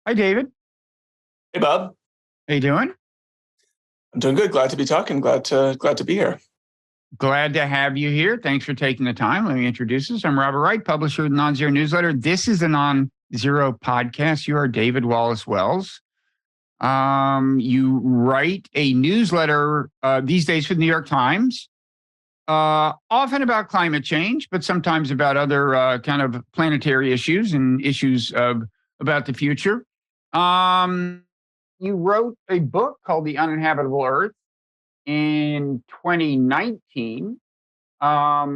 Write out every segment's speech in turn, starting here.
Hi, David. Hey, Bob. How you doing? I'm doing good. Glad to be talking. Glad to be here. Glad to have you here. Thanks for taking the time. Let me introduce us. I'm Robert Wright, publisher of the Nonzero newsletter. This is the Nonzero podcast. You are David Wallace-Wells. You write a newsletter these days for the New York Times, often about climate change, but sometimes about other kind of planetary issues and issues about the future. You wrote a book called The Uninhabitable Earth in 2019. That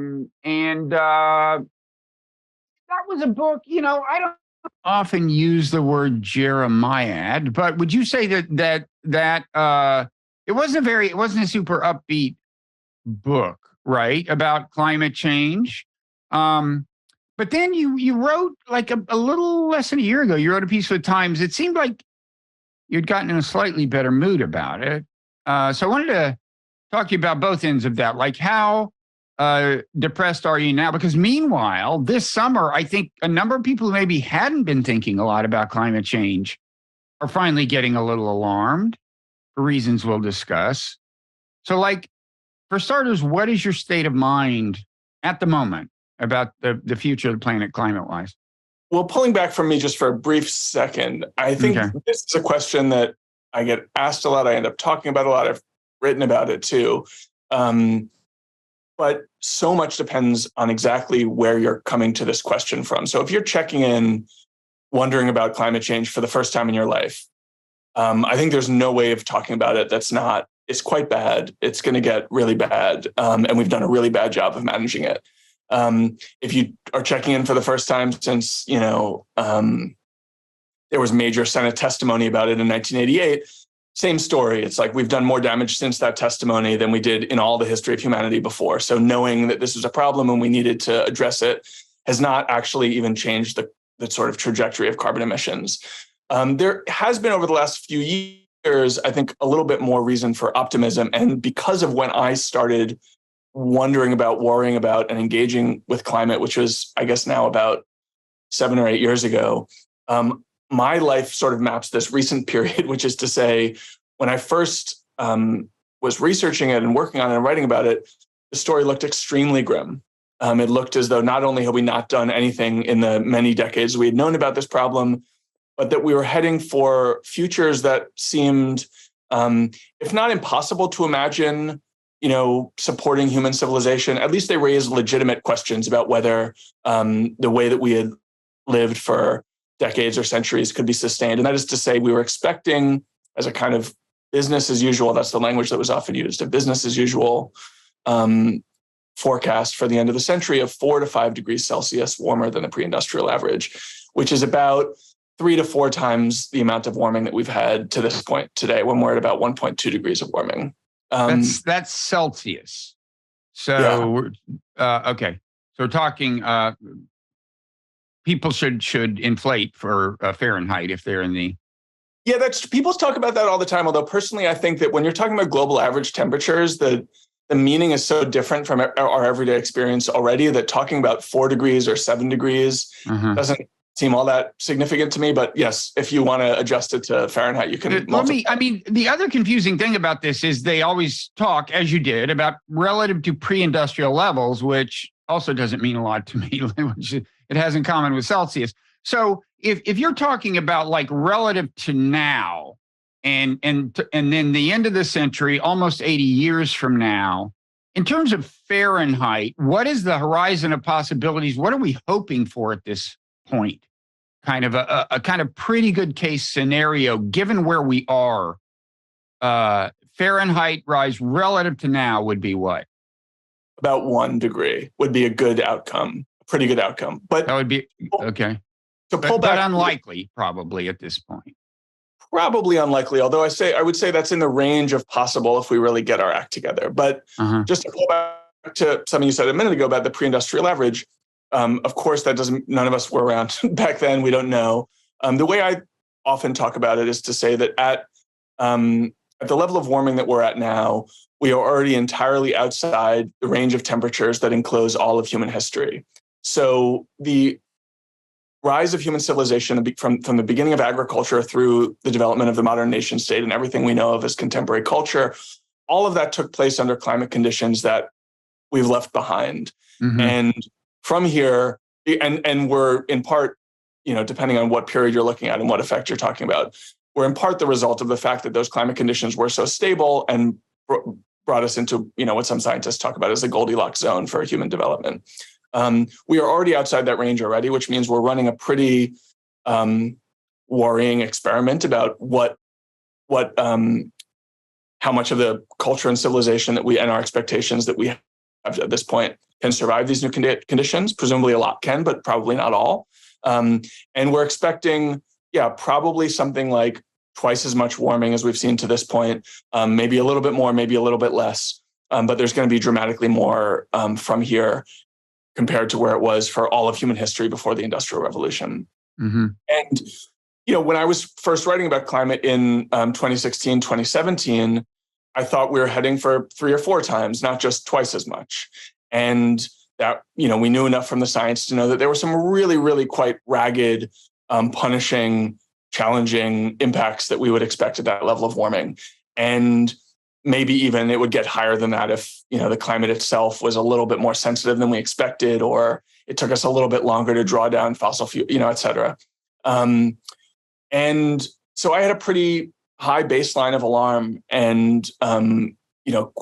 was a book, I don't often use the word Jeremiad, but would you say that it wasn't a super upbeat book, right? About climate change. But then you wrote like a little less than a year ago, you wrote a piece for the Times. It seemed like you'd gotten in a slightly better mood about it. So I wanted to talk to you about both ends of that, like how depressed are you now? Because meanwhile, this summer, I think a number of people who maybe hadn't been thinking a lot about climate change are finally getting a little alarmed for reasons we'll discuss. So like, for starters, what is your state of mind at the moment about the future of the planet climate-wise? Well, pulling back from me just for a brief second, I think This is a question that I get asked a lot. I end up talking about a lot. I've written about it too. But so much depends on exactly where you're coming to this question from. So if you're checking in, wondering about climate change for the first time in your life, I think there's no way of talking about it it's quite bad. It's going to get really bad. And we've done a really bad job of managing it. If you are checking in for the first time since, there was major Senate testimony about it in 1988, same story. It's like we've done more damage since that testimony than we did in all the history of humanity before. So knowing that this was a problem and we needed to address it has not actually even changed the sort of trajectory of carbon emissions. There has been over the last few years, I think, a little bit more reason for optimism. And because of when I started wondering about, worrying about, and engaging with climate, which was, I guess, now about 7 or 8 years ago, my life sort of maps this recent period, which is to say, when I first was researching it and working on it and writing about it, the story looked extremely grim. It looked as though not only had we not done anything in the many decades we had known about this problem, but that we were heading for futures that seemed, if not impossible to imagine, supporting human civilization. At least they raised legitimate questions about whether the way that we had lived for decades or centuries could be sustained. And that is to say, we were expecting, as a kind of business as usual, that's the language that was often used, a business as usual forecast for the end of the century of 4 to 5 degrees Celsius warmer than the pre-industrial average, which is about 3 to 4 times the amount of warming that we've had to this point today, when we're at about 1.2 degrees of warming. That's Celsius. So, yeah. Okay. So we're talking, people should inflate for Fahrenheit if they're in the... Yeah, people talk about that all the time. Although personally, I think that when you're talking about global average temperatures, the meaning is so different from our everyday experience already that talking about 4 degrees or 7 degrees doesn't seem all that significant to me. But yes, if you want to adjust it to Fahrenheit, you can multiply. The other confusing thing about this is they always talk, as you did, about relative to pre-industrial levels, which also doesn't mean a lot to me, which it has in common with Celsius. So if you're talking about like relative to now and then the end of the century, almost 80 years from now, in terms of Fahrenheit, what is the horizon of possibilities? What are we hoping for at this point? Kind of a kind of pretty good case scenario, given where we are. Fahrenheit rise relative to now would be what? About 1 degree would be a good outcome, a pretty good outcome. But that would be okay. But unlikely, probably at this point. Probably unlikely, although I would say that's in the range of possible if we really get our act together. But just to pull back to something you said a minute ago about the pre-industrial average, of course, none of us were around back then. We don't know. The way I often talk about it is to say that at the level of warming that we're at now, we are already entirely outside the range of temperatures that enclose all of human history. So the rise of human civilization from the beginning of agriculture through the development of the modern nation state and everything we know of as contemporary culture, all of that took place under climate conditions that we've left behind. Mm-hmm. And from here, and we're in part, depending on what period you're looking at and what effect you're talking about, we're in part the result of the fact that those climate conditions were so stable and brought us into, what some scientists talk about as the Goldilocks zone for human development. We are already outside that range already, which means we're running a pretty worrying experiment about how much of the culture and civilization that and our expectations that we have at this point can survive these new conditions. Presumably a lot can, but probably not all. And we're expecting, probably something like twice as much warming as we've seen to this point, maybe a little bit more, maybe a little bit less. But there's going to be dramatically more from here compared to where it was for all of human history before the Industrial Revolution. Mm-hmm. And, when I was first writing about climate in 2016, 2017, I thought we were heading for 3 or 4 times, not just twice as much. And that, we knew enough from the science to know that there were some really, really quite ragged, punishing, challenging impacts that we would expect at that level of warming. And maybe even it would get higher than that if, the climate itself was a little bit more sensitive than we expected, or it took us a little bit longer to draw down fossil fuel, et cetera. And so I had a pretty high baseline of alarm and, I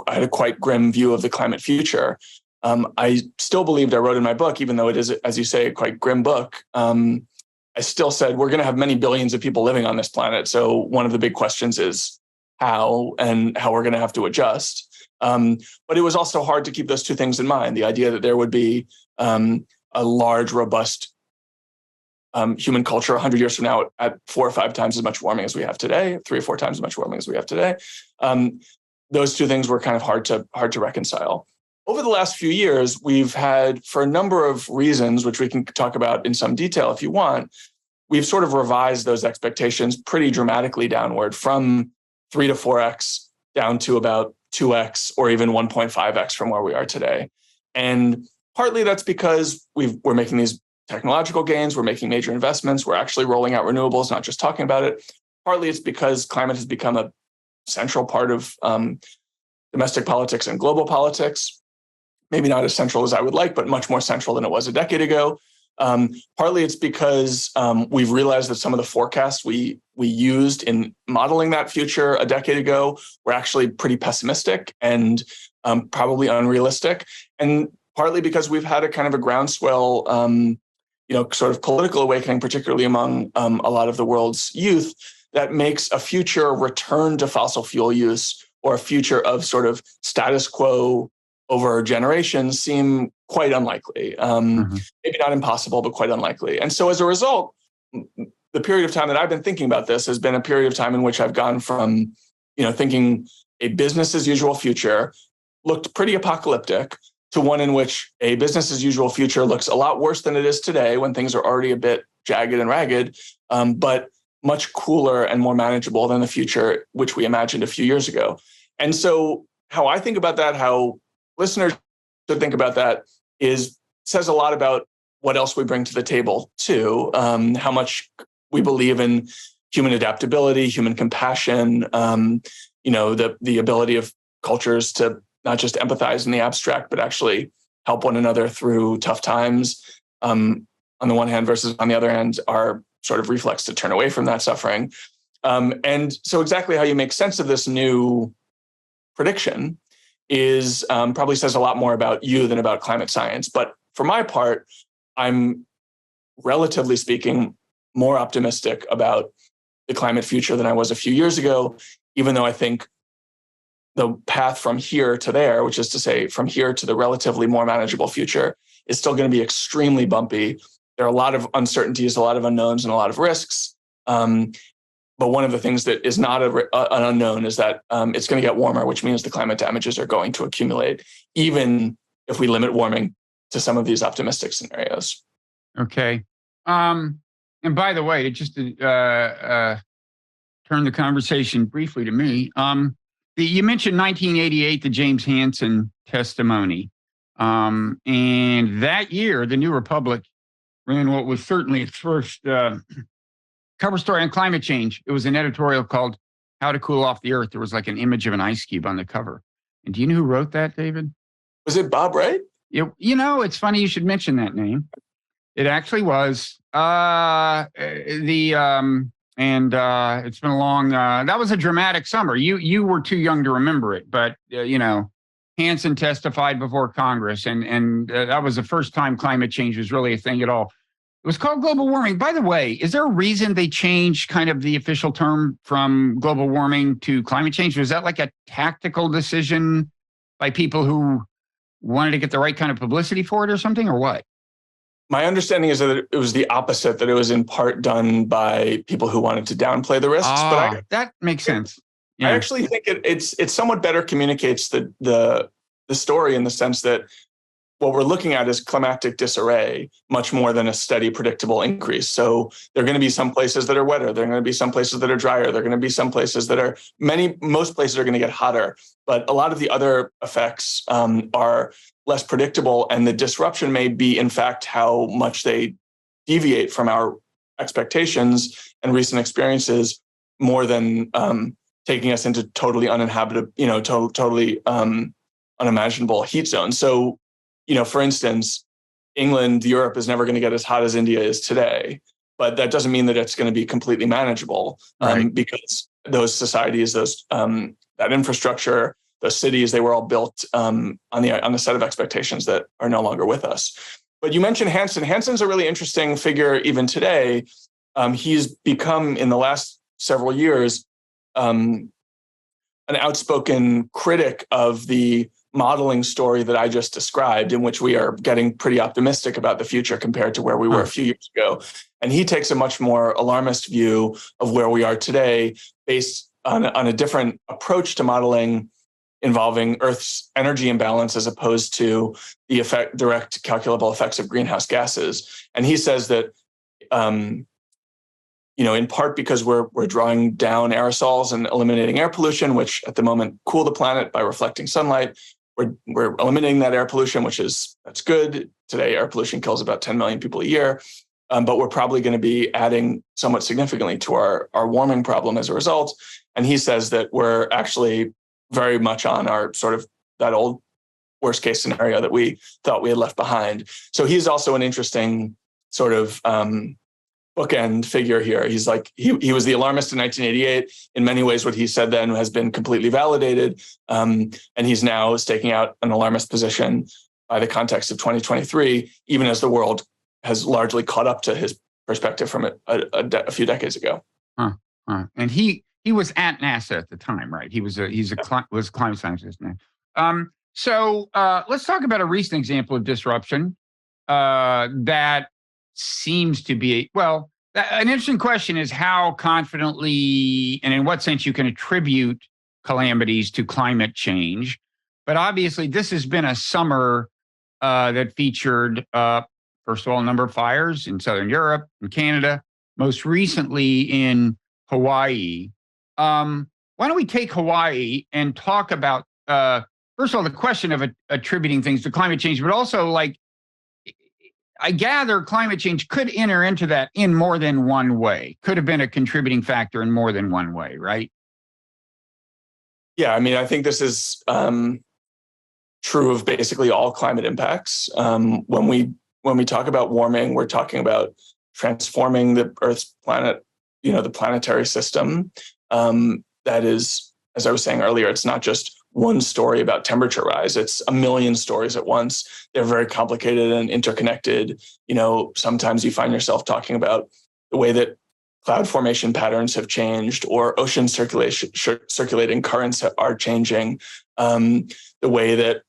had a quite grim view of the climate future. I still believed, I wrote in my book, even though it is, as you say, a quite grim book, I still said, we're going to have many billions of people living on this planet. So one of the big questions is how we're going to have to adjust. But it was also hard to keep those two things in mind. The idea that there would be a large, robust human culture 100 years from now at 4 or 5 times as much warming as we have today, 3 or 4 times as much warming as we have today. Those two things were kind of hard to reconcile. Over the last few years, we've had, for a number of reasons, which we can talk about in some detail if you want, we've sort of revised those expectations pretty dramatically downward from 3 to 4x down to about 2x or even 1.5x from where we are today. And partly that's because we're making these technological gains, we're making major investments, we're actually rolling out renewables, not just talking about it. Partly it's because climate has become a central part of domestic politics and global politics. Maybe not as central as I would like, but much more central than it was a decade ago. Partly it's because we've realized that some of the forecasts we used in modeling that future a decade ago were actually pretty pessimistic and probably unrealistic. And partly because we've had a kind of a groundswell, sort of political awakening, particularly among a lot of the world's youth, that makes a future return to fossil fuel use or a future of sort of status quo over generations seem quite unlikely. Maybe not impossible, but quite unlikely. And so as a result, the period of time that I've been thinking about this has been a period of time in which I've gone from, thinking a business as usual future looked pretty apocalyptic to one in which a business as usual future looks a lot worse than it is today when things are already a bit jagged and ragged, but much cooler and more manageable than the future which we imagined a few years ago. And so how I think about that, how listeners should think about that says a lot about what else we bring to the table too, how much we believe in human adaptability, human compassion, the ability of cultures to not just empathize in the abstract, but actually help one another through tough times on the one hand, versus on the other hand, our sort of reflex to turn away from that suffering. And so exactly how you make sense of this new prediction is probably says a lot more about you than about climate science. But for my part, I'm relatively speaking more optimistic about the climate future than I was a few years ago, even though I think the path from here to there, which is to say from here to the relatively more manageable future, is still going to be extremely bumpy. There are a lot of uncertainties, a lot of unknowns, and a lot of risks. But one of the things that is not an unknown is that it's going to get warmer, which means the climate damages are going to accumulate, even if we limit warming to some of these optimistic scenarios. Okay. And by the way, just to turn the conversation briefly to me, you mentioned 1988, the James Hansen testimony. And that year, the New Republic ran what was certainly its first cover story on climate change. It was an editorial called "How to Cool Off the Earth." There was like an image of an ice cube on the cover. And do you know who wrote that, David? Was it Bob Wright? It's funny you should mention that name. It actually was it's been a long. That was a dramatic summer. You were too young to remember it, but Hansen testified before Congress, and that was the first time climate change was really a thing at all. It was called global warming. By the way, is there a reason they changed kind of the official term from global warming to climate change? Was that like a tactical decision by people who wanted to get the right kind of publicity for it or something, or what? My understanding is that it was the opposite, that it was in part done by people who wanted to downplay the risks. But that makes sense. Yeah. I actually think it somewhat better communicates the story in the sense that what we're looking at is climatic disarray much more than a steady, predictable increase. So there are going to be some places that are wetter. There are going to be some places that are drier. There are going to be some places that are most places are going to get hotter. But a lot of the other effects are less predictable. And the disruption may be, in fact, how much they deviate from our expectations and recent experiences more than taking us into totally uninhabitable, totally unimaginable heat zones. So, for instance, England, Europe is never going to get as hot as India is today, but that doesn't mean that it's going to be completely manageable, right. Because those societies, that infrastructure, those cities, they were all built on the set of expectations that are no longer with us. But you mentioned Hansen. Hansen's a really interesting figure even today. He's become, in the last several years, an outspoken critic of the modeling story that I just described, in which we are getting pretty optimistic about the future compared to where we were a few years ago. And he takes a much more alarmist view of where we are today, based on a different approach to modeling involving Earth's energy imbalance as opposed to the direct calculable effects of greenhouse gases. And he says that, in part because we're drawing down aerosols and eliminating air pollution, which at the moment cool the planet by reflecting sunlight. We're eliminating that air pollution, that's good. Today, air pollution kills about 10 million people a year. But we're probably going to be adding somewhat significantly to our warming problem as a result. And he says that we're actually very much on our sort of that old worst case scenario that we thought we had left behind. So he's also an interesting sort of bookend figure here. He's like, he was the alarmist in 1988. In many ways, what he said then has been completely validated. And he's now staking out an alarmist position by the context of 2023, even as the world has largely caught up to his perspective from a few decades ago. And he was at NASA at the time, right? He was a climate scientist now. So let's talk about a recent example of disruption that seems to be, an interesting question is how confidently and in what sense you can attribute calamities to climate change. But obviously, this has been a summer that featured, first of all, a number of fires in Southern Europe and Canada, most recently in Hawaii. Why don't we take Hawaii and talk about, first of all, the question of attributing things to climate change, but also, I gather climate change could enter into that in more than one way, could have been a contributing factor in more than one way, right? Yeah, I mean, I think this is true of basically all climate impacts. When we talk about warming, we're talking about transforming the Earth's planet, the planetary system. That is, as I was saying earlier, it's not just one story about temperature rise. It's a million stories at once. They're very complicated and interconnected. Sometimes you find yourself talking about the way that cloud formation patterns have changed, or ocean circulating currents are changing. The way that,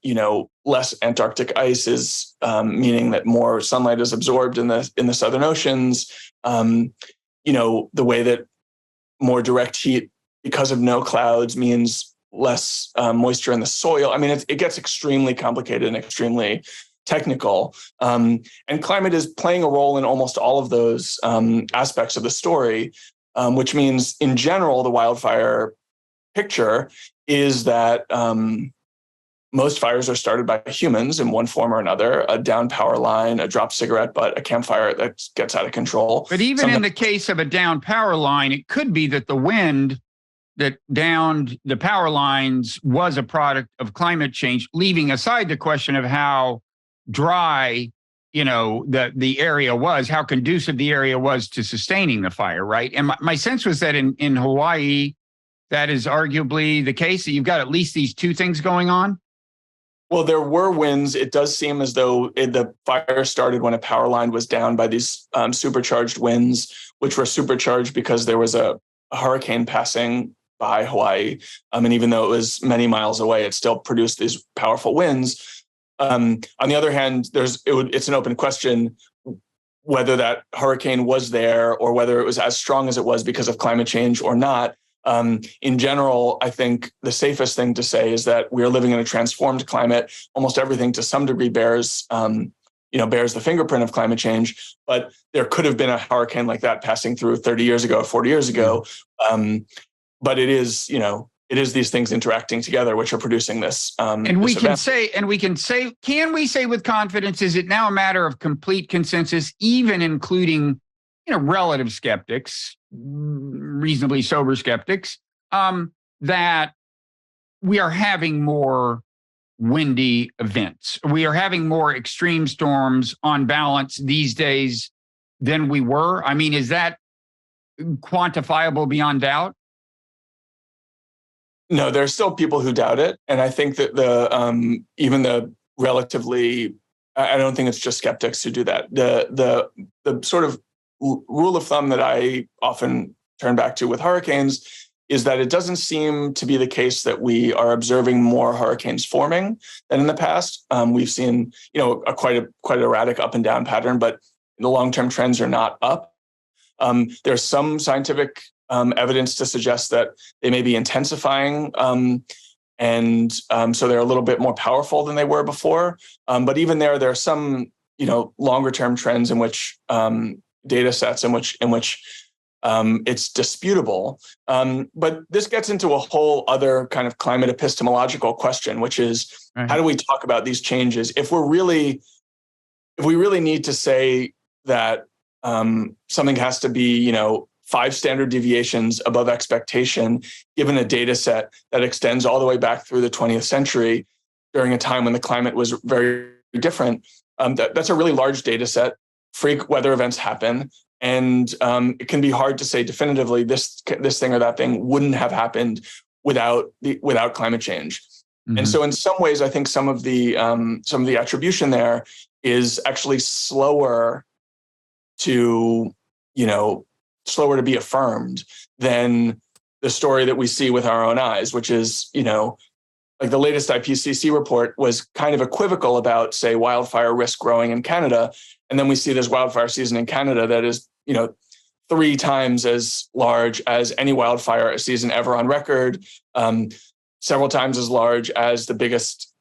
less Antarctic ice is meaning that more sunlight is absorbed in the southern oceans. The way that more direct heat because of no clouds means less moisture in the soil. I mean, it gets extremely complicated and extremely technical. And climate is playing a role in almost all of those aspects of the story, which means in general, the wildfire picture is that most fires are started by humans in one form or another, a down power line, a dropped cigarette butt, a campfire that gets out of control. But even in the case of a down power line, it could be that the wind that downed the power lines was a product of climate change, leaving aside the question of how dry, the area was, how conducive the area was to sustaining the fire, right? And my sense was that in Hawaii, that is arguably the case, that you've got at least these two things going on. Well, there were winds. It does seem as though the fire started when a power line was down by these supercharged winds, which were supercharged because there was a hurricane passing by Hawaii. And even though it was many miles away, it still produced these powerful winds. On the other hand, it's an open question whether that hurricane was there or whether it was as strong as it was because of climate change or not. In general, I think the safest thing to say is that we are living in a transformed climate. Almost everything to some degree bears the fingerprint of climate change, but there could have been a hurricane like that passing through 30 years ago, 40 years ago. But it is these things interacting together, which are producing this. Can we say with confidence, is it now a matter of complete consensus, even including, relative skeptics, reasonably sober skeptics, that we are having more windy events? We are having more extreme storms on balance these days than we were. I mean, is that quantifiable beyond doubt? No, there's still people who doubt it. And I think that I don't think it's just skeptics who do that. The sort of rule of thumb that I often turn back to with hurricanes is that it doesn't seem to be the case that we are observing more hurricanes forming than in the past. We've seen, a quite erratic up and down pattern, but the long-term trends are not up. There's some scientific evidence to suggest that they may be intensifying, and so they're a little bit more powerful than they were before. But even there are some, longer-term trends in which data sets in which it's disputable. But this gets into a whole other kind of climate epistemological question, which is How do we talk about these changes? If we really need to say that something has to be, 5 standard deviations above expectation, given a data set that extends all the way back through the 20th century during a time when the climate was very different, that's a really large data set. Freak weather events happen. And it can be hard to say definitively this thing or that thing wouldn't have happened without climate change. Mm-hmm. And so in some ways, I think some of the attribution there is actually slower to be affirmed than the story that we see with our own eyes, which is, like the latest IPCC report was kind of equivocal about, say, wildfire risk growing in Canada. And then we see this wildfire season in Canada that is, 3 times as large as any wildfire season ever on record, several times as large as the biggest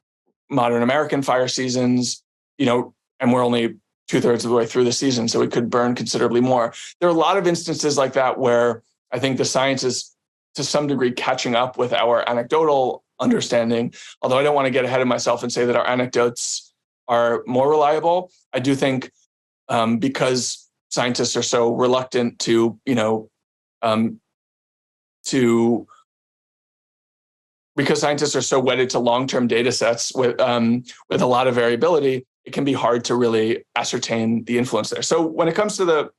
modern American fire seasons, and we're only 2/3 of the way through the season, so we could burn considerably more. There are a lot of instances like that where I think the science is to some degree catching up with our anecdotal understanding, although I don't want to get ahead of myself and say that our anecdotes are more reliable. I do think because scientists are so reluctant because scientists are so wedded to long-term data sets with a lot of variability, it can be hard to really ascertain the influence there. So when it comes to the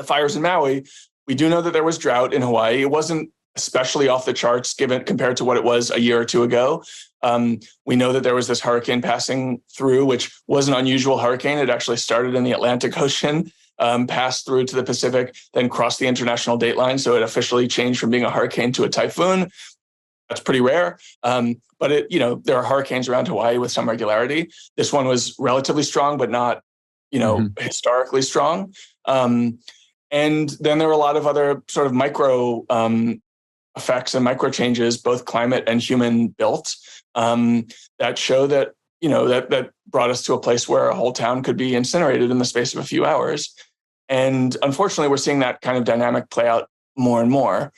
fires in Maui, we do know that there was drought in Hawaii. It wasn't especially off the charts compared to what it was a year or two ago. We know that there was this hurricane passing through, which was an unusual hurricane. It actually started in the Atlantic Ocean, passed through to the Pacific, then crossed the international date line. So it officially changed from being a hurricane to a typhoon. That's pretty rare. But there are hurricanes around Hawaii with some regularity. This one was relatively strong, but not, historically strong. And then there are a lot of other sort of micro effects and micro changes, both climate and human built, that show that, that brought us to a place where a whole town could be incinerated in the space of a few hours. And unfortunately, we're seeing that kind of dynamic play out more and more.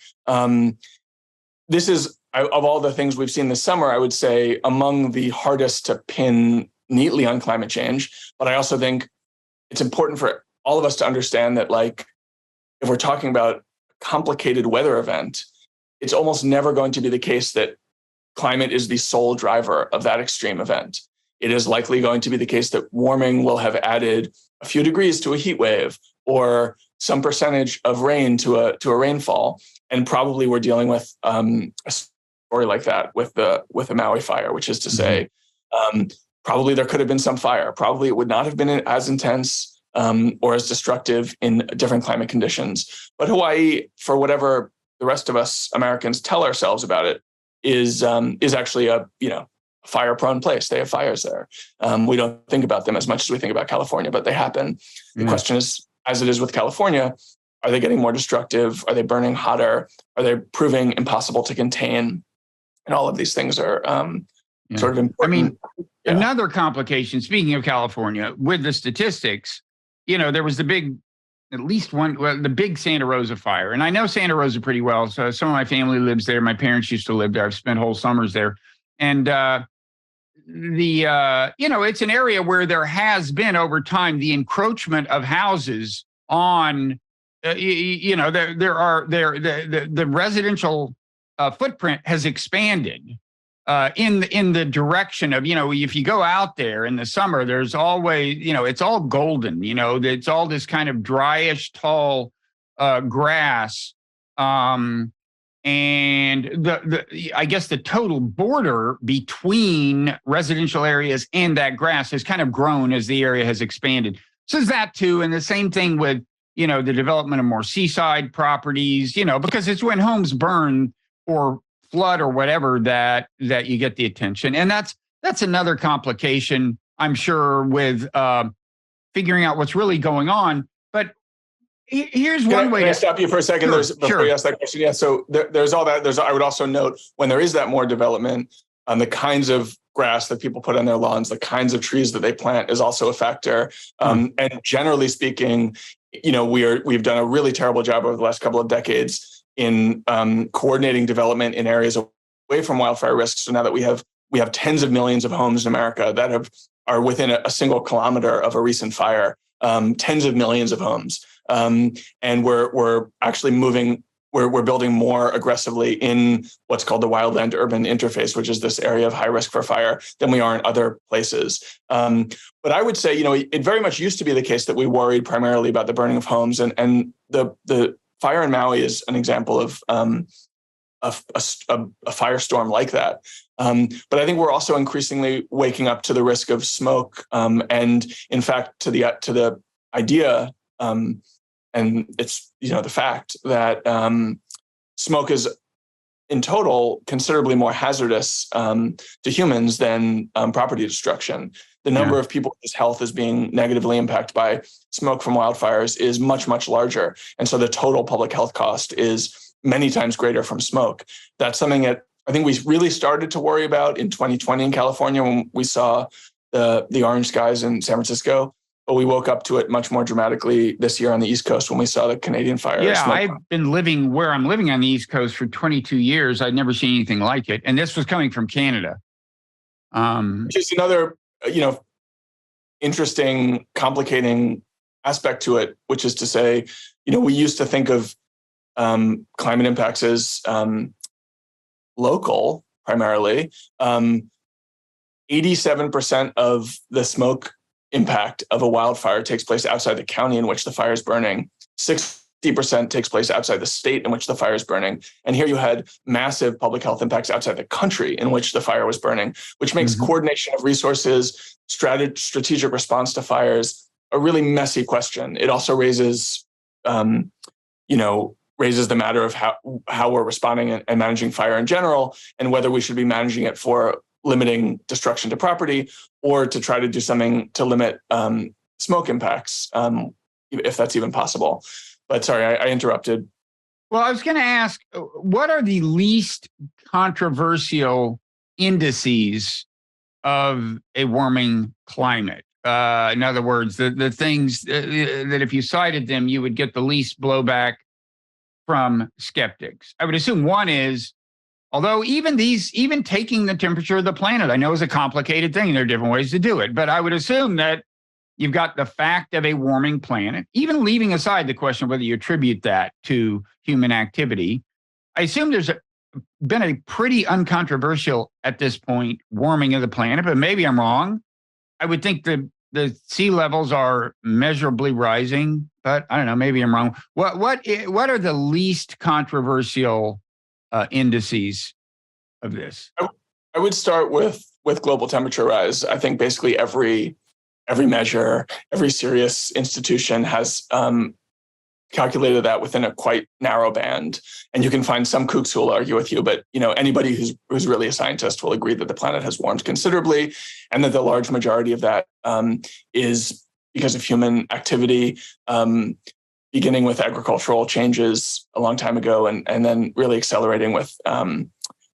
This is of all the things we've seen this summer, I would say among the hardest to pin neatly on climate change. But I also think it's important for all of us to understand that, like, if we're talking about a complicated weather event, it's almost never going to be the case that climate is the sole driver of that extreme event. It is likely going to be the case that warming will have added a few degrees to a heat wave or some percentage of rain to a rainfall. And probably we're dealing with a story like that with the Maui fire, which is to say, probably there could have been some fire. Probably it would not have been as intense or as destructive in different climate conditions. But Hawaii, for whatever the rest of us Americans tell ourselves about it, is actually a fire-prone place. They have fires there. We don't think about them as much as we think about California, but they happen. The question is, as it is with California, are they getting more destructive? Are they burning hotter? Are they proving impossible to contain? And all of these things are sort of important. I mean, another complication, speaking of California, with the statistics, there was the big Santa Rosa fire. And I know Santa Rosa pretty well. So some of my family lives there. My parents used to live there. I've spent whole summers there. And it's an area where there has been over time the encroachment of houses on, the residential footprint has expanded in the direction of, if you go out there in the summer, there's always, it's all golden, it's all this kind of dryish, tall grass. And I guess the total border between residential areas and that grass has kind of grown as the area has expanded. So is that too. And the same thing with, the development of more seaside properties, because it's when homes burn or flood or whatever that you get the attention. And that's another complication, I'm sure, with figuring out what's really going on. But here's one way. Can I stop you for a second? Sure, before you ask that question? Yeah. So there's all that. I would also note, when there is that more development, the kinds of grass that people put on their lawns, the kinds of trees that they plant is also a factor. And generally speaking, we've done a really terrible job over the last couple of decades in coordinating development in areas away from wildfire risks. So now that we have tens of millions of homes in America that are within a single kilometer of a recent fire, tens of millions of homes. And we're actually we're building more aggressively in what's called the wildland urban interface, which is this area of high risk for fire, than we are in other places. But I would say, it very much used to be the case that we worried primarily about the burning of homes, and the fire in Maui is an example of a firestorm like that. But I think we're also increasingly waking up to the risk of smoke, and in fact to the idea, and it's the fact that smoke is in total considerably more hazardous to humans than property destruction. The number of people whose health is being negatively impacted by smoke from wildfires is much, much larger. And so the total public health cost is many times greater from smoke. That's something that I think we really started to worry about in 2020 in California when we saw the orange skies in San Francisco. But we woke up to it much more dramatically this year on the East Coast when we saw the Canadian fire. Yeah, I've been living where I'm living on the East Coast for 22 years. I'd never seen anything like it. And this was coming from Canada. Just another, interesting, complicating aspect to it, which is to say, we used to think of climate impacts as local primarily. 87% of the smoke impact of a wildfire takes place outside the county in which the fire is burning. 60% takes place outside the state in which the fire is burning. And here you had massive public health impacts outside the country in which the fire was burning, which makes coordination of resources, strategic response to fires a really messy question. It also raises the matter of how we're responding and managing fire in general, and whether we should be managing it for limiting destruction to property or to try to do something to limit smoke impacts, if that's even possible. But sorry, I interrupted. Well, I was going to ask, what are the least controversial indices of a warming climate? In other words, the things that if you cited them, you would get the least blowback from skeptics. I would assume one is Although even taking the temperature of the planet, I know is a complicated thing. There are different ways to do it, but I would assume that you've got the fact of a warming planet, even leaving aside the question of whether you attribute that to human activity. I assume there's been a pretty uncontroversial at this point warming of the planet, but maybe I'm wrong. I would think the sea levels are measurably rising, but I don't know, maybe I'm wrong. What are the least controversial indices of this? I would start with global temperature rise. I think basically every measure, every serious institution has calculated that within a quite narrow band. And you can find some kooks who will argue with you, but anybody who's really a scientist will agree that the planet has warmed considerably, and that the large majority of that is because of human activity, beginning with agricultural changes a long time ago, and then really accelerating with the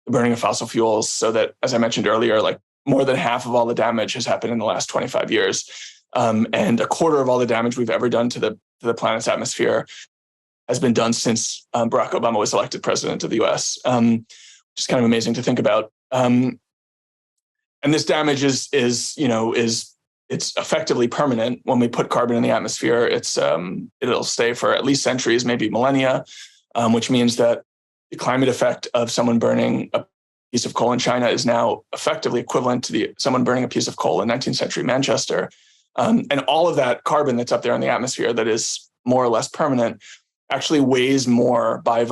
burning of fossil fuels. So that, as I mentioned earlier, like more than half of all the damage has happened in the last 25 years. And a quarter of all the damage we've ever done to the planet's atmosphere has been done since Barack Obama was elected president of the US, which is kind of amazing to think about. And this damage is it's effectively permanent. When we put carbon in the atmosphere, it'll stay for at least centuries, maybe millennia, which means that the climate effect of someone burning a piece of coal in China is now effectively equivalent to someone burning a piece of coal in 19th century Manchester. And all of that carbon that's up there in the atmosphere that is more or less permanent actually weighs more by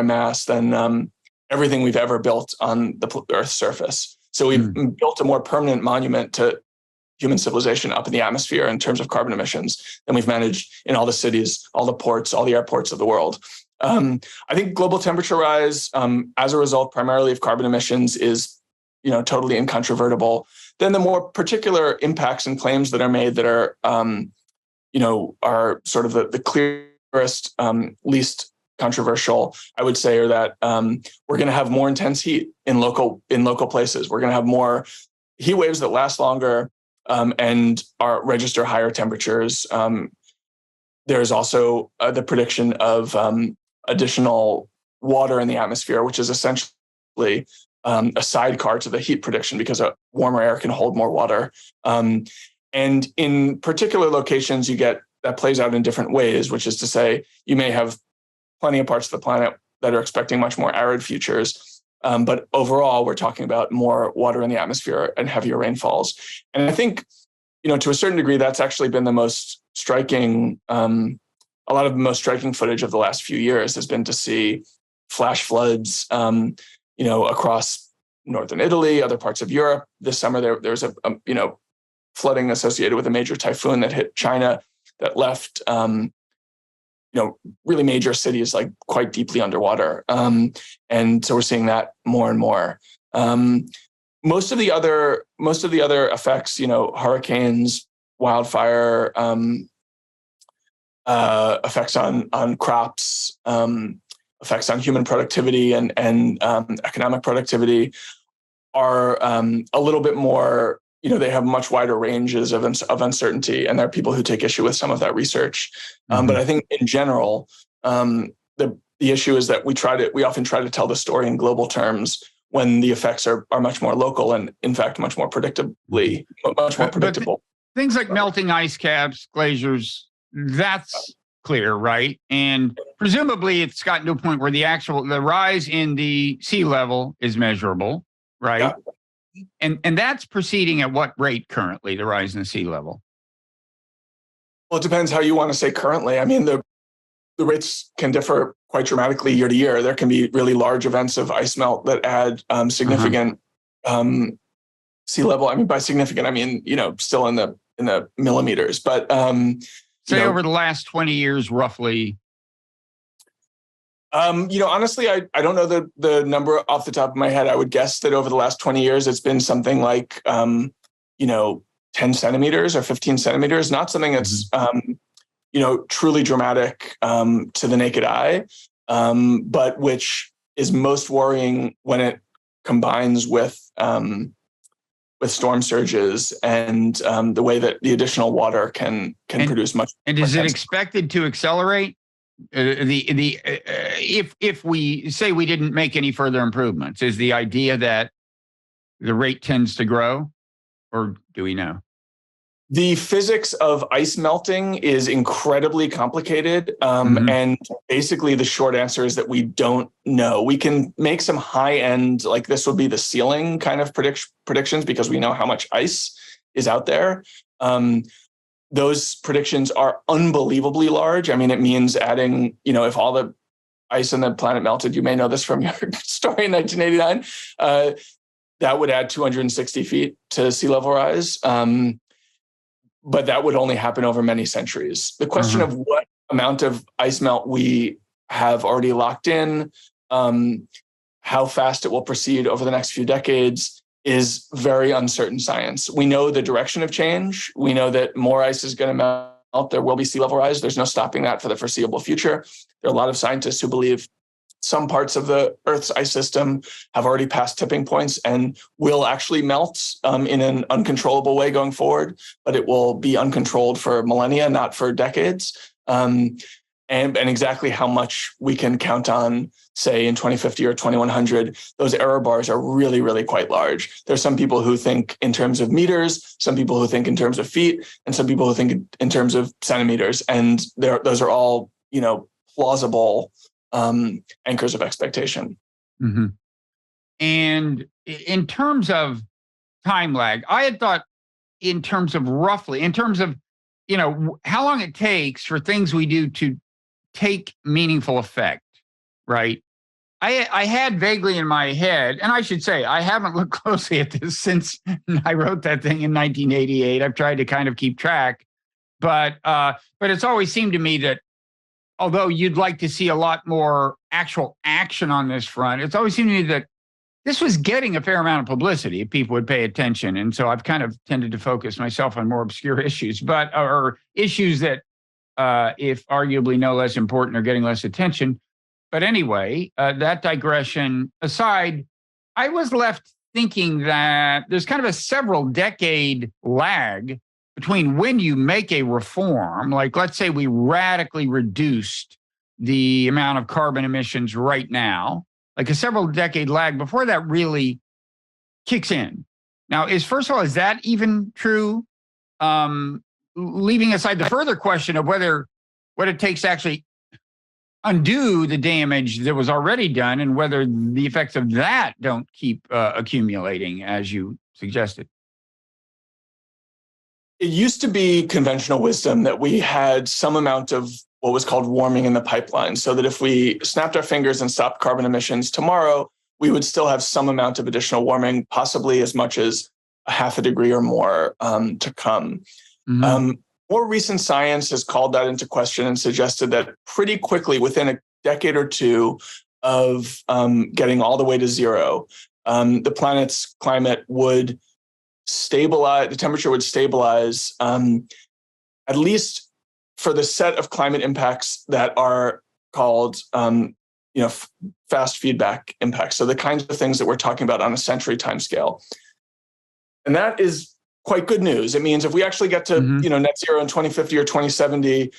mass than everything we've ever built on the Earth's surface. So we've built a more permanent monument to human civilization up in the atmosphere in terms of carbon emissions than we've managed in all the cities, all the ports, all the airports of the world. I think global temperature rise, as a result primarily of carbon emissions, is totally incontrovertible. Then the more particular impacts and claims that are made that are sort of the clearest, least controversial, I would say, are that we're going to have more intense heat in local places. We're going to have more heat waves that last longer and register higher temperatures. There's also the prediction of additional water in the atmosphere, which is essentially a sidecar to the heat prediction, because a warmer air can hold more water. And in particular locations, you get that plays out in different ways, which is to say, you may have plenty of parts of the planet that are expecting much more arid futures. But overall, we're talking about more water in the atmosphere and heavier rainfalls. And I think, to a certain degree, that's actually been the most striking, a lot of the most striking footage of the last few years has been to see flash floods, across northern Italy, other parts of Europe. This summer, there was a flooding associated with a major typhoon that hit China that left, really major cities like quite deeply underwater. And so we're seeing that more and more. Most of the other effects, hurricanes, wildfire, effects on crops, effects on human productivity and economic productivity are a little bit more, they have much wider ranges of uncertainty, and there are people who take issue with some of that research. But I think in general, the issue is that we often try to tell the story in global terms when the effects are much more local and, in fact, much more predictable. Things like melting ice caps, glaciers, that's clear, right? And presumably it's gotten to a point where the rise in the sea level is measurable, right? Yeah. And that's proceeding at what rate currently, the rise in the sea level? Well, it depends how you want to say currently. I mean, the rates can differ quite dramatically year to year. There can be really large events of ice melt that add significant sea level. I mean, by significant, I mean, still in the millimeters, but say over the last 20 years, roughly. Honestly, I don't know the number off the top of my head. I would guess that over the last 20 years, it's been something like, 10 centimeters or 15 centimeters, not something that's, truly dramatic to the naked eye, but which is most worrying when it combines with storm surges and the way that the additional water can produce much. And is it expected to accelerate? If we say we didn't make any further improvements, is the idea that the rate tends to grow, or do we know? The physics of ice melting is incredibly complicated. And basically the short answer is that we don't know. We can make some high end, like this would be the ceiling kind of predictions because we know how much ice is out there. Those predictions are unbelievably large. I mean, it means adding, if all the ice on the planet melted, you may know this from your story in 1989, that would add 260 feet to sea level rise. But that would only happen over many centuries. The question of what amount of ice melt we have already locked in, how fast it will proceed over the next few decades is very uncertain science. We know the direction of change. We know that more ice is going to melt. There will be sea level rise. There's no stopping that for the foreseeable future. There are a lot of scientists who believe some parts of the Earth's ice system have already passed tipping points and will actually melt in an uncontrollable way going forward, but it will be uncontrolled for millennia, not for decades. And exactly how much we can count on, say, in 2050 or 2100, those error bars are really, really quite large. There's some people who think in terms of meters, some people who think in terms of feet, and some people who think in terms of centimeters. And those are all, plausible anchors of expectation. And in terms of time lag, I had thought in terms of how long it takes for things we do to take meaningful effect, right? I had vaguely in my head, and I should say, I haven't looked closely at this since I wrote that thing in 1988. I've tried to kind of keep track, but it's always seemed to me that although you'd like to see a lot more actual action on this front, it's always seemed to me that this was getting a fair amount of publicity if people would pay attention. And so I've kind of tended to focus myself on more obscure issues, or issues that, if arguably no less important, are getting less attention. But anyway, that digression aside, I was left thinking that there's kind of a several decade lag between when you make a reform, like let's say we radically reduced the amount of carbon emissions right now, like a several decade lag before that really kicks in. Now, first of all, is that even true? Leaving aside the further question of what it takes to actually undo the damage that was already done and whether the effects of that don't keep accumulating, as you suggested. It used to be conventional wisdom that we had some amount of what was called warming in the pipeline, so that if we snapped our fingers and stopped carbon emissions tomorrow, we would still have some amount of additional warming, possibly as much as a half a degree or more to come. More recent science has called that into question and suggested that pretty quickly, within a decade or two of getting all the way to zero, the planet's climate would stabilize, the temperature would stabilize, at least for the set of climate impacts that are called, fast feedback impacts. So the kinds of things that we're talking about on a century timescale. And that is quite good news. It means if we actually get to, net zero in 2050 or 2070,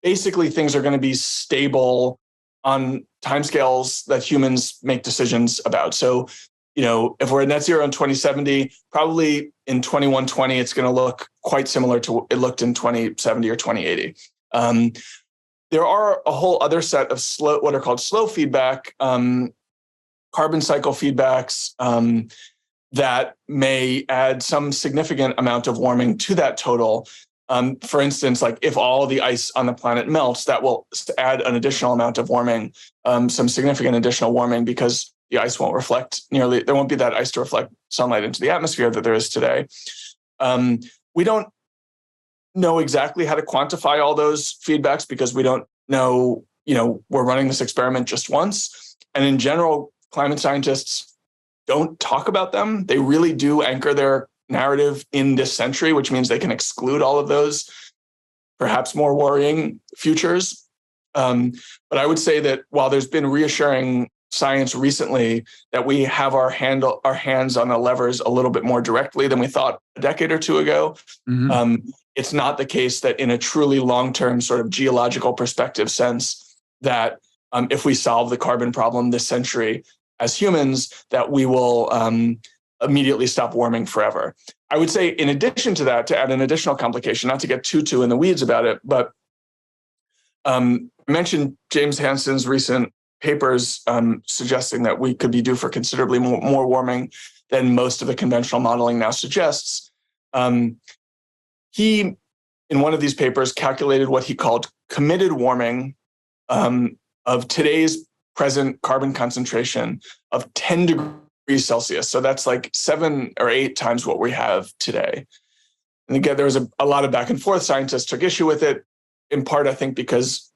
basically things are going to be stable on timescales that humans make decisions about. So, if we're at net zero in 2070, probably in 2120, it's going to look quite similar to what it looked in 2070 or 2080. There are a whole other set of what are called slow feedback, carbon cycle feedbacks that may add some significant amount of warming to that total. For instance, like if all the ice on the planet melts, that will add an additional amount of warming, some significant additional warming, because the ice won't reflect there won't be that ice to reflect sunlight into the atmosphere that there is today. We don't know exactly how to quantify all those feedbacks because we don't know, we're running this experiment just once. And in general, climate scientists don't talk about them. They really do anchor their narrative in this century, which means they can exclude all of those perhaps more worrying futures. But I would say that while there's been reassuring science recently that we have our hands on the levers a little bit more directly than we thought a decade or two ago, it's not the case that in a truly long-term sort of geological perspective sense, that if we solve the carbon problem this century as humans, that we will immediately stop warming forever. I would say, in addition to that, to add an additional complication, not to get too in the weeds about it, but I mentioned James Hansen's recent papers suggesting that we could be due for considerably more warming than most of the conventional modeling now suggests. He, in one of these papers, calculated what he called committed warming of today's present carbon concentration of 10 degrees Celsius. So that's like 7 or 8 times what we have today. And again, there was a lot of back and forth. Scientists took issue with it, in part, I think, because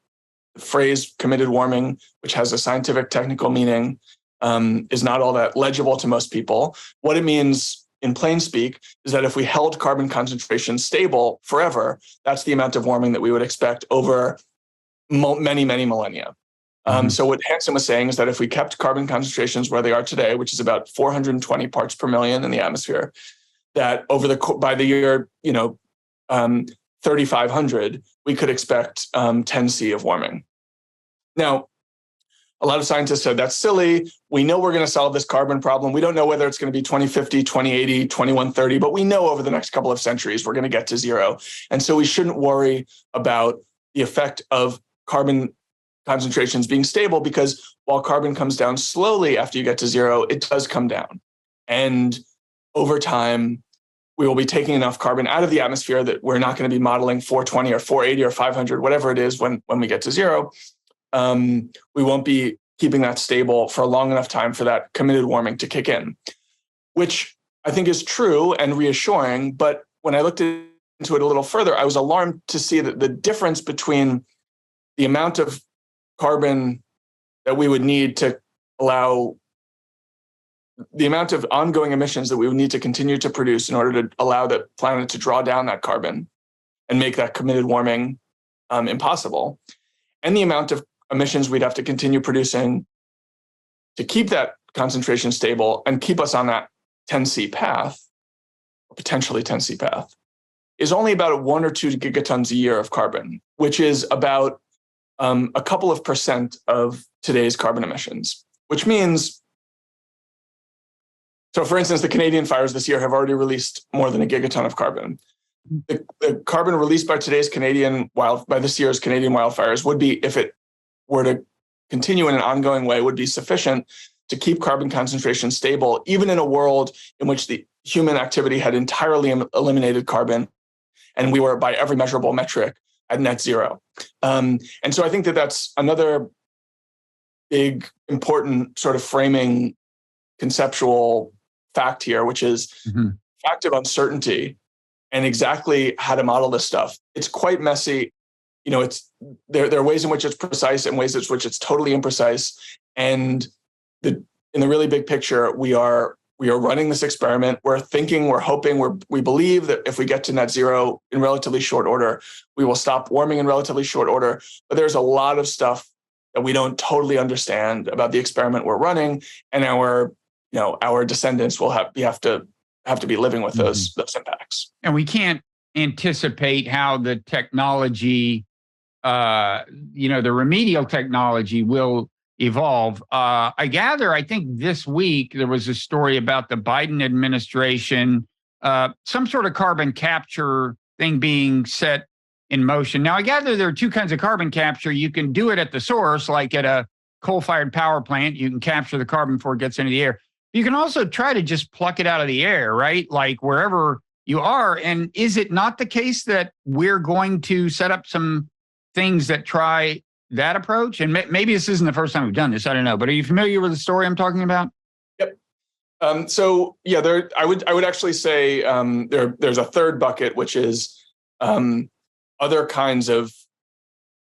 the phrase committed warming, which has a scientific technical meaning, is not all that legible to most people. What it means in plain speak is that if we held carbon concentration stable forever, that's the amount of warming that we would expect over many millennia. So what Hansen was saying is that if we kept carbon concentrations where they are today, which is about 420 parts per million in the atmosphere, that by the year 3500, we could expect 10 C of warming. Now, a lot of scientists said that's silly. We know we're going to solve this carbon problem. We don't know whether it's going to be 2050, 2080, 2130, but we know over the next couple of centuries we're going to get to zero. And so we shouldn't worry about the effect of carbon concentrations being stable, because while carbon comes down slowly after you get to zero, it does come down. And over time, we will be taking enough carbon out of the atmosphere that we're not going to be modeling 420 or 480 or 500, whatever it is, when we get to zero. We won't be keeping that stable for a long enough time for that committed warming to kick in, which I think is true and reassuring. But when I looked into it a little further, I was alarmed to see that the difference between the amount of carbon that we would need to allow the amount of ongoing emissions that we would need to continue to produce in order to allow the planet to draw down that carbon and make that committed warming impossible, and the amount of emissions we'd have to continue producing to keep that concentration stable and keep us on that 10C path, or potentially 10C path, is only about 1 or 2 gigatons a year of carbon, which is about a couple of percent of today's carbon emissions, which means, so for instance, the Canadian fires this year have already released more than a gigaton of carbon. The carbon released by this year's Canadian wildfires would be, if it were to continue in an ongoing way, would be sufficient to keep carbon concentration stable, even in a world in which the human activity had entirely eliminated carbon, and we were, by every measurable metric, at net zero. And so I think that that's another big, important sort of framing conceptual fact here, which is fact of uncertainty and exactly how to model this stuff. It's quite messy. There are ways in which it's precise and ways in which it's totally imprecise. And in the really big picture, we are running this experiment. We're thinking, we're hoping, we believe that if we get to net zero in relatively short order, we will stop warming in relatively short order. But there's a lot of stuff that we don't totally understand about the experiment we're running, and our descendants will have to be living with those impacts. And we can't anticipate how the technology, the remedial technology will evolve. I gather, I think this week there was a story about the Biden administration, some sort of carbon capture thing being set in motion. Now, I gather there are 2 kinds of carbon capture. You can do it at the source, like at a coal-fired power plant. You can capture the carbon before it gets into the air. You can also try to just pluck it out of the air, right? Like wherever you are. And is it not the case that we're going to set up some things that try that approach? And maybe this isn't the first time we've done this. I don't know. But are you familiar with the story I'm talking about? Yep. So yeah, I would actually say there's a third bucket, which is other kinds of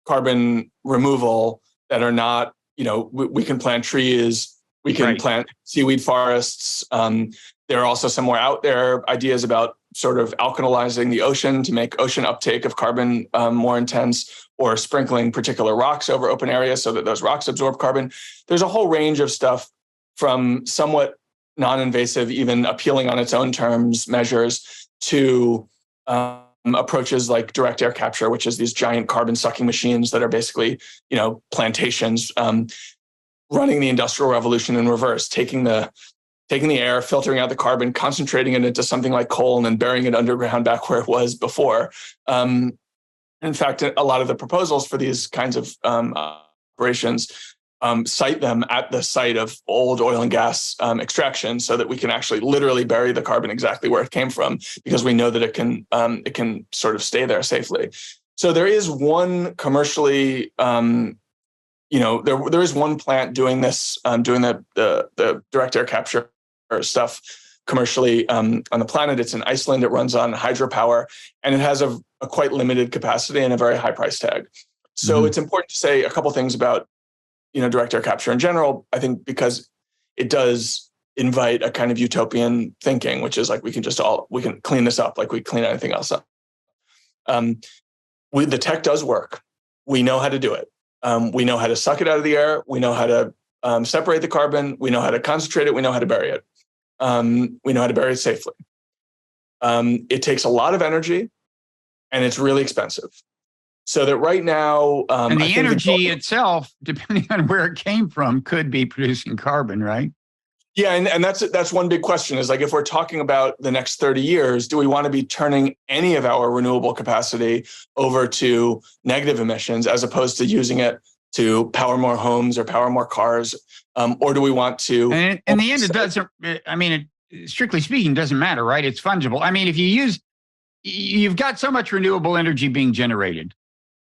carbon removal that are not, we can plant trees, we can plant seaweed forests. There are also some more out there ideas about sort of alkalizing the ocean to make ocean uptake of carbon more intense, or sprinkling particular rocks over open areas so that those rocks absorb carbon. There's a whole range of stuff, from somewhat non-invasive, even appealing on its own terms, measures, to approaches like direct air capture, which is these giant carbon sucking machines that are basically, plantations, running the Industrial Revolution in reverse, taking the air, filtering out the carbon, concentrating it into something like coal, and then burying it underground back where it was before. In fact, a lot of the proposals for these kinds of operations cite them at the site of old oil and gas extraction, so that we can actually literally bury the carbon exactly where it came from, because we know that it can sort of stay there safely. So there is one commercially, there is one plant doing this, doing the direct air capture stuff commercially on the planet. It's in Iceland. It runs on hydropower, and it has a quite limited capacity and a very high price tag. So it's important to say a couple things about direct air capture in general, I think, because it does invite a kind of utopian thinking, which is like, we can clean this up like we clean anything else up. The tech does work. We know how to do it. We know how to suck it out of the air. We know how to separate the carbon. We know how to concentrate it. We know how to bury it. We know how to bury it safely. It takes a lot of energy, and it's really expensive. So that right now, and the energy itself, depending on where it came from, could be producing carbon, right? Yeah, and that's one big question, is like, if we're talking about the next 30 years, do we want to be turning any of our renewable capacity over to negative emissions, as opposed to using it to power more homes or power more cars, or do we want to? And in the end, it doesn't. I mean, strictly speaking, it doesn't matter, right? It's fungible. I mean, if you've got so much renewable energy being generated.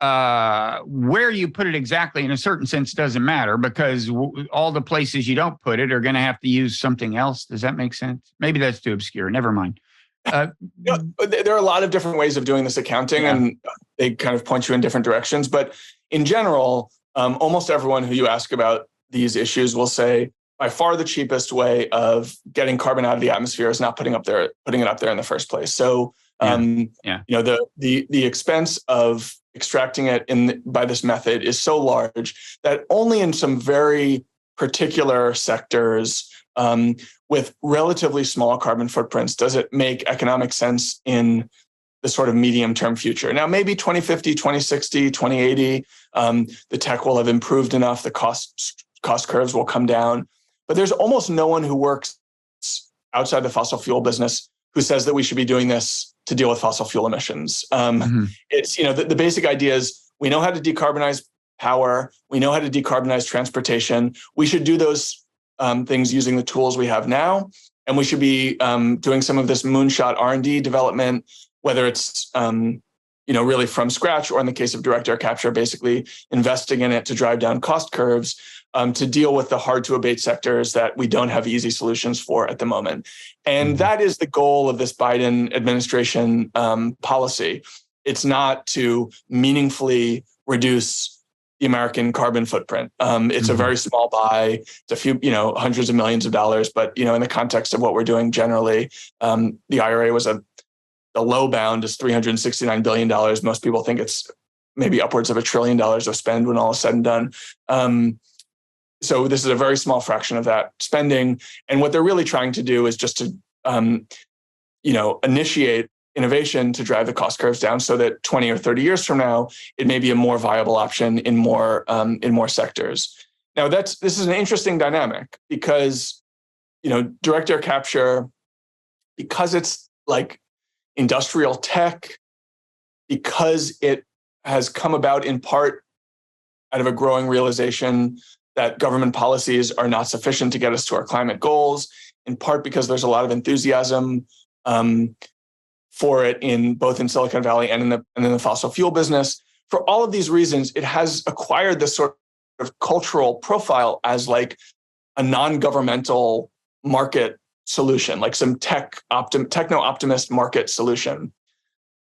Where you put it exactly, in a certain sense, doesn't matter, because all the places you don't put it are going to have to use something else. Does that make sense? Maybe that's too obscure. Never mind. There are a lot of different ways of doing this accounting, and they kind of point you in different directions. But in general, almost everyone who you ask about these issues will say, by far the cheapest way of getting carbon out of the atmosphere is not putting it up there in the first place. So, the expense of extracting it by this method is so large that only in some very particular sectors with relatively small carbon footprints does it make economic sense in the sort of medium-term future. Now, maybe 2050, 2060, 2080, the tech will have improved enough, the cost curves will come down. But there's almost no one who works outside the fossil fuel business who says that we should be doing this to deal with fossil fuel emissions. It's, the basic idea is, we know how to decarbonize power. We know how to decarbonize transportation. We should do those things using the tools we have now. And we should be doing some of this moonshot R&D development, whether it's, really from scratch, or in the case of direct air capture, basically investing in it to drive down cost curves, to deal with the hard to abate sectors that we don't have easy solutions for at the moment. And that is the goal of this Biden administration policy. It's not to meaningfully reduce the American carbon footprint. It's a very small buy. It's a few, hundreds of millions of dollars. But, in the context of what we're doing generally, the IRA was the low bound is $369 billion. Most people think it's maybe upwards of $1 trillion of spend when all is said and done. So this is a very small fraction of that spending. And what they're really trying to do is just to, initiate innovation to drive the cost curves down, so that 20 or 30 years from now, it may be a more viable option in more sectors. Now, this is an interesting dynamic, because, direct air capture, because it's like industrial tech, because it has come about in part out of a growing realization that government policies are not sufficient to get us to our climate goals, in part because there's a lot of enthusiasm for it in Silicon Valley and in the fossil fuel business. For all of these reasons, it has acquired this sort of cultural profile as like a non-governmental market solution, like some techno-optimist market solution.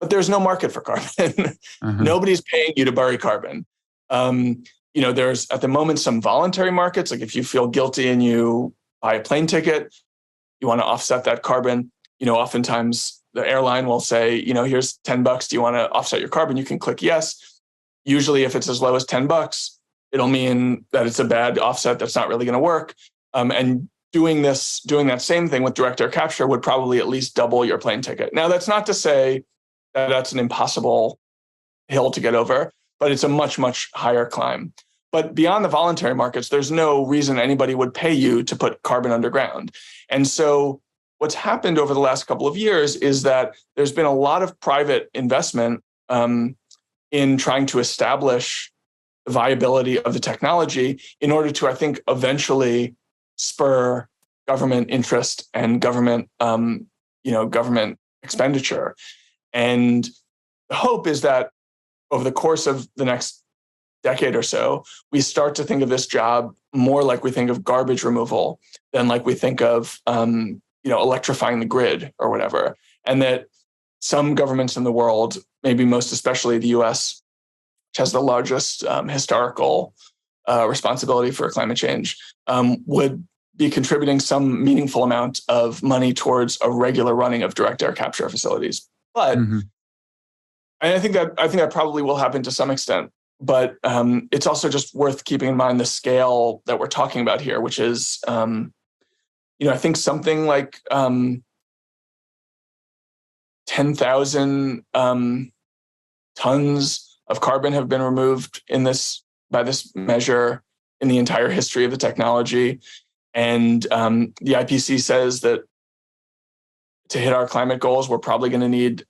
But there's no market for carbon. Nobody's paying you to bury carbon. There's at the moment some voluntary markets. Like if you feel guilty and you buy a plane ticket, you want to offset that carbon. Oftentimes the airline will say, here's $10. Do you want to offset your carbon? You can click yes. Usually if it's as low as $10, it'll mean that it's a bad offset that's not really going to work. And doing that same thing with direct air capture would probably at least double your plane ticket. Now, that's not to say that's an impossible hill to get over, but it's a much, much higher climb. But beyond the voluntary markets, there's no reason anybody would pay you to put carbon underground. And so what's happened over the last couple of years is that there's been a lot of private investment in trying to establish the viability of the technology in order to, I think, eventually spur government interest and government expenditure. And the hope is that over the course of the next decade or so, we start to think of this job more like we think of garbage removal than like we think of electrifying the grid or whatever. And that some governments in the world, maybe most especially the US, which has the largest historical responsibility for climate change, would be contributing some meaningful amount of money towards a regular running of direct air capture facilities. But I think that probably will happen to some extent. But it's also just worth keeping in mind the scale that we're talking about here, which is, I think something like 10,000 tons of carbon have been removed by this measure in the entire history of the technology. And the IPCC says that to hit our climate goals, we're probably going to need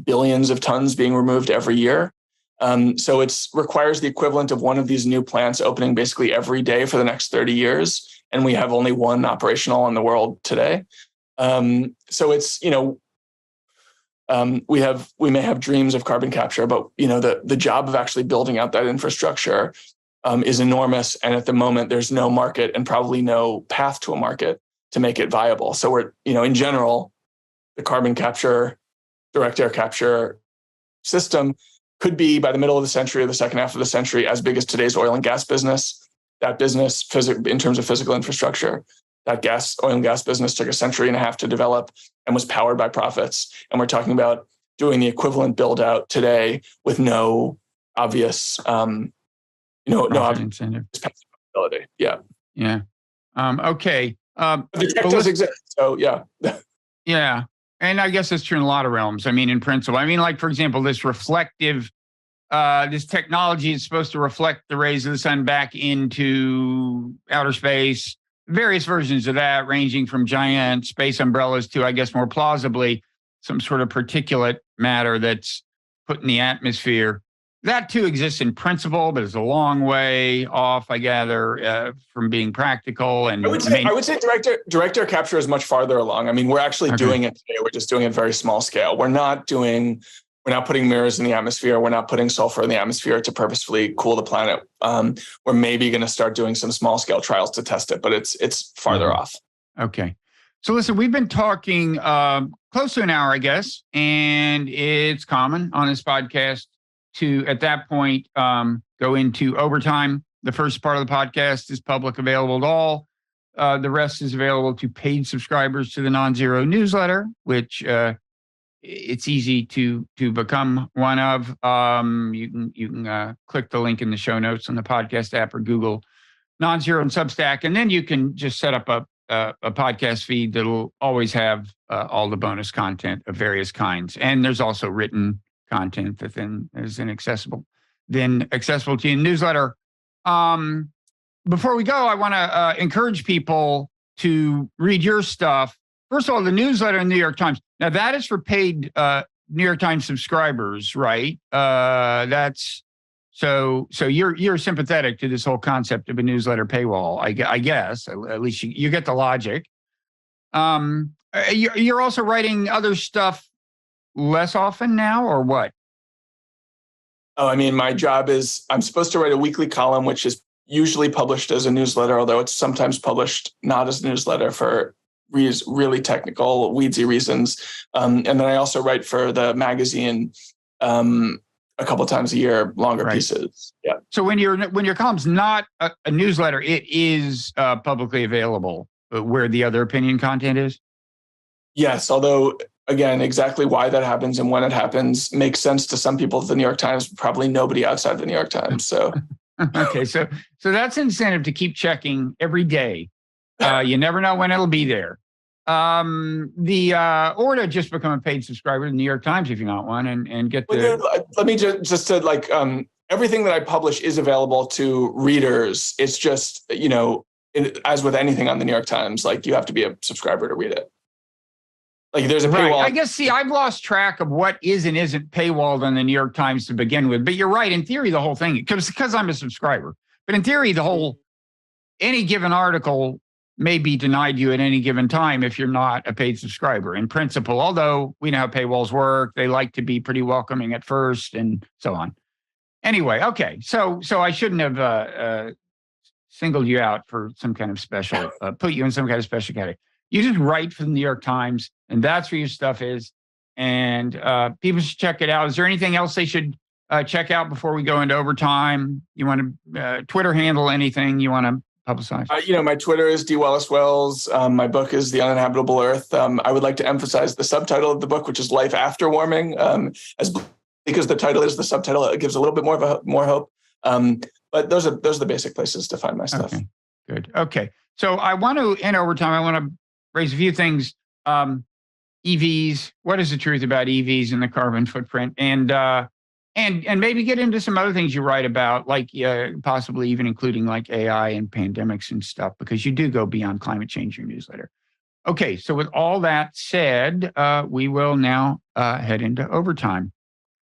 billions of tons being removed every year. So it requires the equivalent of one of these new plants opening basically every day for the next 30 years. And we have only one operational in the world today. So it's, we may have dreams of carbon capture, but the job of actually building out that infrastructure is enormous. And at the moment, there's no market and probably no path to a market to make it viable. So we're, in general, the carbon capture, direct air capture system could be by the middle of the century or the second half of the century as big as today's oil and gas business. That business, in terms of physical infrastructure, that oil and gas business took a century and a half to develop and was powered by profits. And we're talking about doing the equivalent build out today with no obvious, incentive. Possibility. Yeah. Yeah. Okay. The tech does exist. So yeah. Yeah. And I guess it's true in a lot of realms. I mean, in principle, like, for example, this technology is supposed to reflect the rays of the sun back into outer space, various versions of that, ranging from giant space umbrellas to, I guess, more plausibly, some sort of particulate matter that's put in the atmosphere. That too exists in principle, but it's a long way off, I gather, from being practical. And I would say direct air capture is much farther along. I mean, we're actually doing it today. We're just doing it very small scale. We're not putting mirrors in the atmosphere. We're not putting sulfur in the atmosphere to purposefully cool the planet. We're maybe going to start doing some small scale trials to test it, but it's farther off. Okay. So listen, we've been talking close to an hour, I guess, and it's common on this podcast to, at that point, go into overtime. The first part of the podcast is public, available to all. The rest is available to paid subscribers to the Nonzero newsletter, which it's easy to become one of. You can click the link in the show notes on the podcast app or Google Nonzero and Substack, and then you can just set up a podcast feed that'll always have all the bonus content of various kinds. And there's also written content that then is accessible to your newsletter. Before we go, I want to encourage people to read your stuff. First of all, the newsletter in the New York Times. Now that is for paid New York Times subscribers, right? That's so you're sympathetic to this whole concept of a newsletter paywall, I guess. At least you get the logic. You're also writing other stuff less often now, or what? Oh, I mean, my job is I'm supposed to write a weekly column, which is usually published as a newsletter, although it's sometimes published not as a newsletter for really technical, weedsy reasons. And then I also write for the magazine a couple times a year, longer pieces. Yeah. So when your column's not a newsletter, it is publicly available where the other opinion content is? Yes, although again, exactly why that happens and when it happens makes sense to some people at the New York Times, probably nobody outside the New York Times. So, okay. So that's incentive to keep checking every day. You never know when it'll be there. Or to just become a paid subscriber to the New York Times if you're not one, and get the. Let me just to like everything that I publish is available to readers. It's just, as with anything on the New York Times, like you have to be a subscriber to read it. Like there's a paywall. Right. I guess, see, I've lost track of what is and isn't paywalled on the New York Times to begin with. But you're right. In theory, the whole thing, because I'm a subscriber. But in theory, any given article may be denied you at any given time if you're not a paid subscriber. In principle, although we know how paywalls work, they like to be pretty welcoming at first and so on. Anyway, okay. So I shouldn't have singled you out for some kind of special, put you in some kind of special category. You just write for the New York Times, and that's where your stuff is. And people should check it out. Is there anything else they should check out before we go into overtime? You want to Twitter handle, anything you want to publicize? My Twitter is D Wallace-Wells. My book is The Uninhabitable Earth. I would like to emphasize the subtitle of the book, which is Life After Warming, because the title is the subtitle. It gives a little bit more hope. But those are the basic places to find my stuff. Okay, good. Okay, so I want to end overtime. I want to raise a few things. EVs. What is the truth about EVs and the carbon footprint? And maybe get into some other things you write about, like possibly even including like AI and pandemics and stuff, because you do go beyond climate change in your newsletter. Okay, so with all that said, we will now head into overtime.